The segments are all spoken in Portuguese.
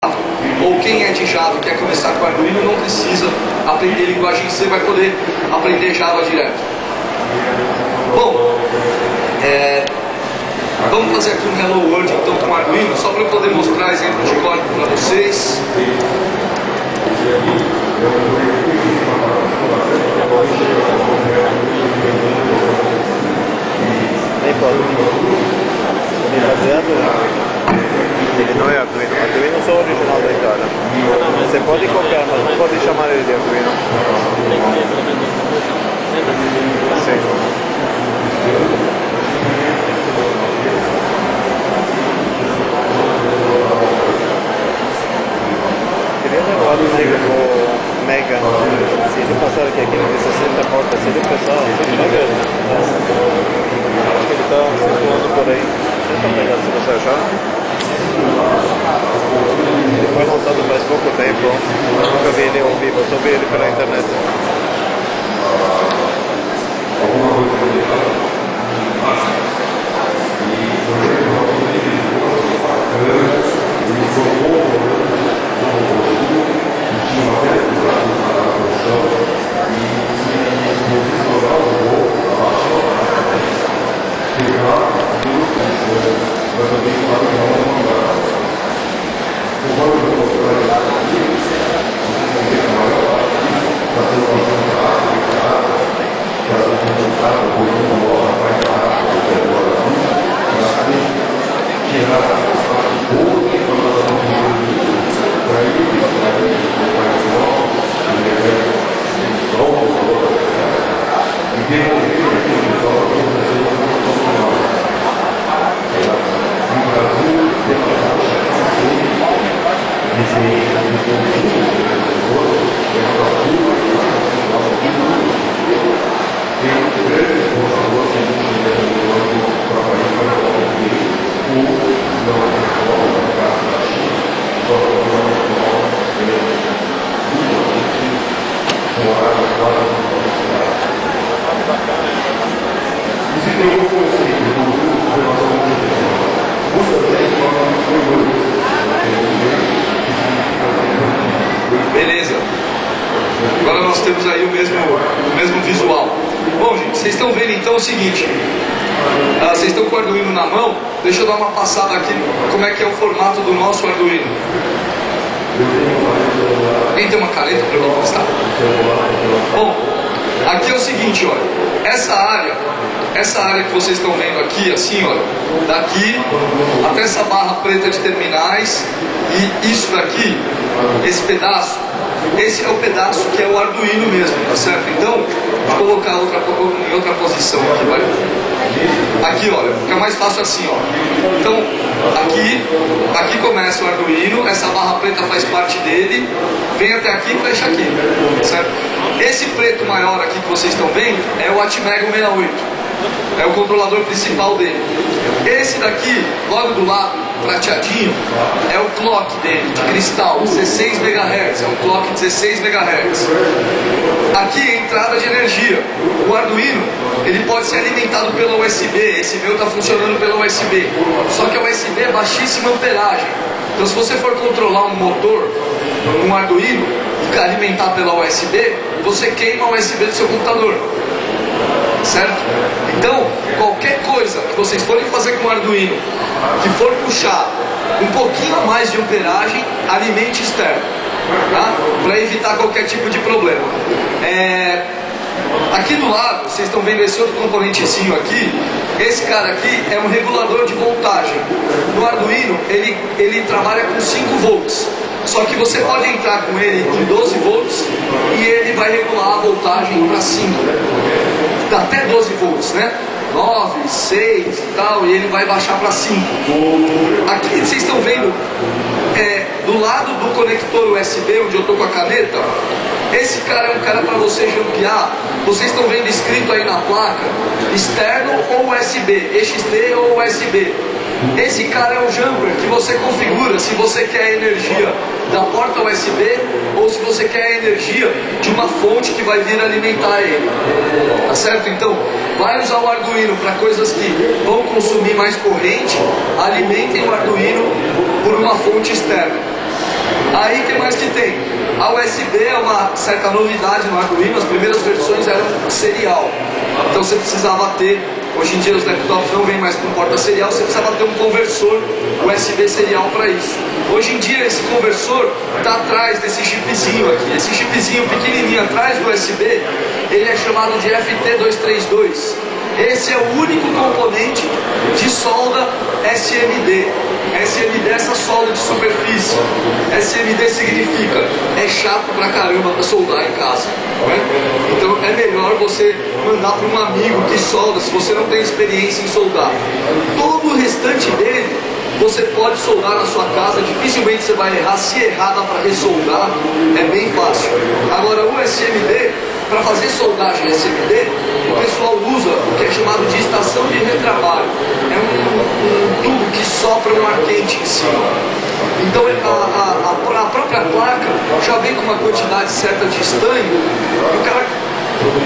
ou quem é de Java e quer começar com Arduino não precisa aprender linguagem C, vai poder aprender Java direto. Bom, vamos fazer aqui um Hello World então com Arduino, só para eu poder mostrar exemplos de código para vocês. Ele não é Arduino, Arduino só original da Itália. Você pode copiar, mas não pode chamar ele de Arduino. Sim. Queria ver o Arduino com Mega. Se ele passar aqui de 60 portas, se ele passar, ele Mega. Acho que ele está circulando por aí. Tenta pegar se você achar. Ele foi lançado faz pouco tempo. Eu nunca vi ele ao vivo, só vi ele pela internet. Beleza. Agora nós temos aí o mesmo visual. Bom, gente, vocês estão vendo então o seguinte. Vocês estão com o Arduino na mão. Deixa eu dar uma passada aqui como é que é o formato do nosso Arduino. Quem tem uma caneta para me emprestar? Bom, aqui é o seguinte, olha. Essa área que vocês estão vendo aqui, assim, olha, daqui até essa barra preta de terminais e isso daqui, esse pedaço, esse é o pedaço que é o Arduino mesmo, tá certo? Então, vou colocar em outra posição aqui, vai. Aqui, olha, fica mais fácil assim, ó. Então, aqui começa o Arduino, essa barra preta faz parte dele, vem até aqui e fecha aqui, certo? Esse preto maior aqui que vocês estão vendo é o Atmega 68. É o controlador principal dele. Esse daqui, logo do lado, prateadinho, é o clock dele, de cristal, 16 MHz. É um clock 16 MHz. Aqui é a entrada de energia. O Arduino, ele pode ser alimentado pela USB. Esse meu está funcionando pela USB. Só que a USB é baixíssima amperagem. Então se você for controlar um motor, um Arduino, e alimentar pela USB, você queima a USB do seu computador. Certo? Então, qualquer coisa que vocês forem fazer com o Arduino que for puxar um pouquinho a mais de amperagem, alimente externo, tá? Para evitar qualquer tipo de problema. Aqui do lado, vocês estão vendo esse outro componentezinho aqui. Esse cara aqui é um regulador de voltagem. No Arduino, ele trabalha com 5 volts. Só que você pode entrar com ele em 12 volts e ele vai regular a voltagem para 5. Até 12 volts, né? 9, 6 e tal, e ele vai baixar para 5. Aqui vocês estão vendo, do lado do conector USB, onde eu estou com a caneta, esse cara é um cara para você jampear. Vocês estão vendo escrito aí na placa, externo ou USB, EXT ou USB. Esse cara é um jumper que você configura se você quer a energia da porta USB ou se você quer a energia de uma fonte que vai vir alimentar ele. Tá certo? Então, vai usar o Arduino para coisas que vão consumir mais corrente, alimentem o Arduino por uma fonte externa. Aí, o que mais que tem? A USB é uma certa novidade no Arduino. As primeiras versões eram serial, então você precisava ter, hoje em dia os laptops não vêm mais com porta serial, você precisava ter um conversor USB serial para isso. Hoje em dia esse conversor está atrás desse chipzinho aqui. Esse chipzinho pequenininho atrás do USB, ele é chamado de FT232. Esse é o único componente de solda SMD. SMD é essa solda de superfície. SMD significa é chato pra caramba pra soldar em casa, né? Então é melhor você mandar para um amigo que solda, se você não tem experiência em soldar. Todo o restante dele você pode soldar na sua casa, dificilmente você vai errar. Se errar dá para ressoldar, é bem fácil. Agora o SMD, para fazer soldagem SMD, o pessoal usa o que é chamado de estação de retrabalho. É um tubo que sopra um ar quente em cima. Então a própria placa já vem com uma quantidade certa de estanho, e o cara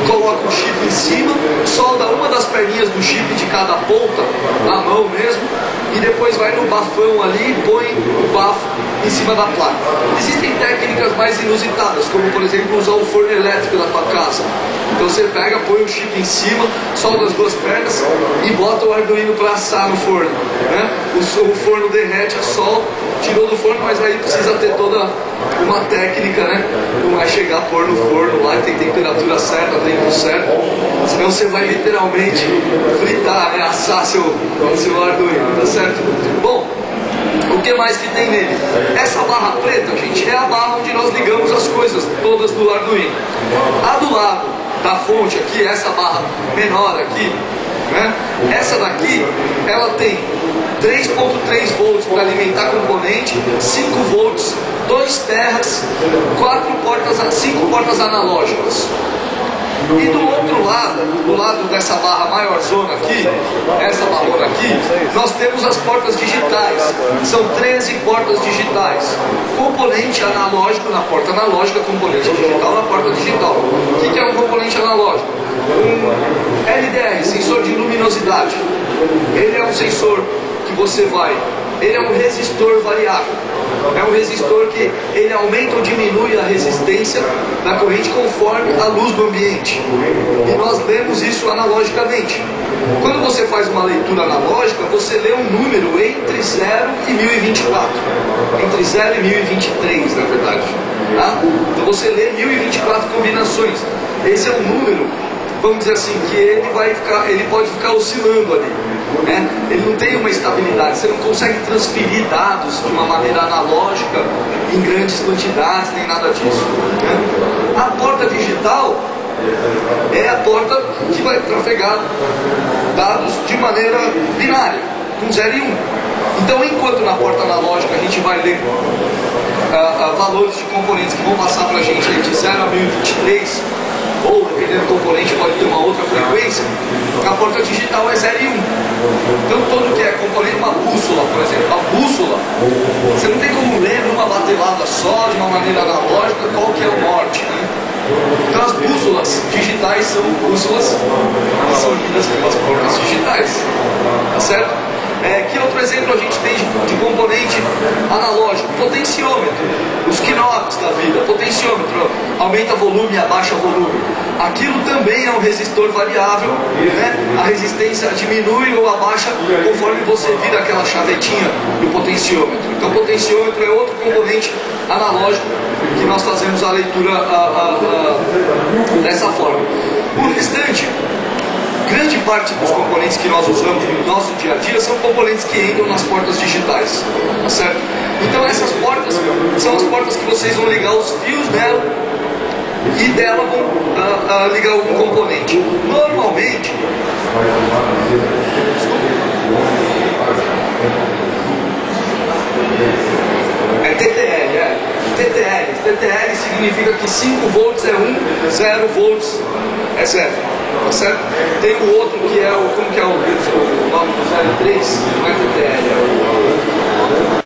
coloca o chip em cima, solda uma das perninhas do chip de cada ponta, na mão mesmo, e depois vai no bafão ali e põe o bafo em cima da placa. Existem técnicas mais inusitadas, como por exemplo usar o forno elétrico da tua casa. Então você pega, põe o chip em cima, solda as duas pernas e bota o Arduino para assar no forno, né? O forno derrete a sol, tirou do forno, mas aí precisa ter toda uma técnica, né? Não é chegar a pôr no forno lá, tem temperatura certa, tempo certo, senão você vai literalmente fritar, né? Assar seu Arduino, tá certo? Bom, o que mais que tem nele? Essa barra preta, gente, é a barra onde nós ligamos as coisas todas do Arduino. A do lado da fonte aqui, essa barra menor aqui, né? Essa daqui, ela tem 3.3 volts para alimentar componente, 5 volts, 2 terras, 5 portas analógicas. E do outro lado, do lado dessa barra maior zona aqui, essa barrona aqui, nós temos as portas digitais. São 13 portas digitais. Componente analógico na porta analógica, componente digital na porta digital. O que é um componente analógico? Um LDR, sensor de luminosidade. Ele é um sensor que você vai... Ele é um resistor variável. É um resistor que ele aumenta ou diminui a resistência da corrente conforme a luz do ambiente. E nós lemos isso analogicamente. Quando você faz uma leitura analógica, você lê um número entre 0 e 1024. Entre 0 e 1023, na verdade. Tá? Então você lê 1024 combinações. Esse é um número, vamos dizer assim, que ele pode ficar oscilando ali, né? Ele não tem uma estabilidade, você não consegue transferir dados de uma maneira analógica em grandes quantidades, nem nada disso, né? A porta digital é a porta que vai trafegar dados de maneira binária, com 0 e 1. Então, enquanto na porta analógica a gente vai ler valores de componentes que vão passar para a gente aí de 0 a 1023, ou dependendo do componente pode ter uma outra frequência, a porta digital é 0 e 1. Então todo que é componente, uma bússola, por exemplo, a bússola, você não tem como ler numa batelada só, de uma maneira analógica, qual que é o norte, né? Então as bússolas digitais são bússolas que são lidas pelas portas digitais, tá certo? Que outro exemplo a gente tem de componente analógico? Potenciômetro, os knobs da vida. Potenciômetro aumenta volume e abaixa volume. Aquilo também é um resistor variável, né? A resistência diminui ou abaixa conforme você vira aquela chavetinha do potenciômetro. Então potenciômetro é outro componente analógico que nós fazemos a leitura dessa forma. O restante, grande parte dos componentes que nós usamos no nosso dia a dia são componentes que entram nas portas digitais, tá certo? Então essas portas são as portas que vocês vão ligar os fios dela e dela vão ligar algum componente. Normalmente, é TTL, TTL significa que 5 volts é 1, 0 volts é 0, tá certo? Tem o outro que é o, como que é o nome do 03? Não é TTL, é o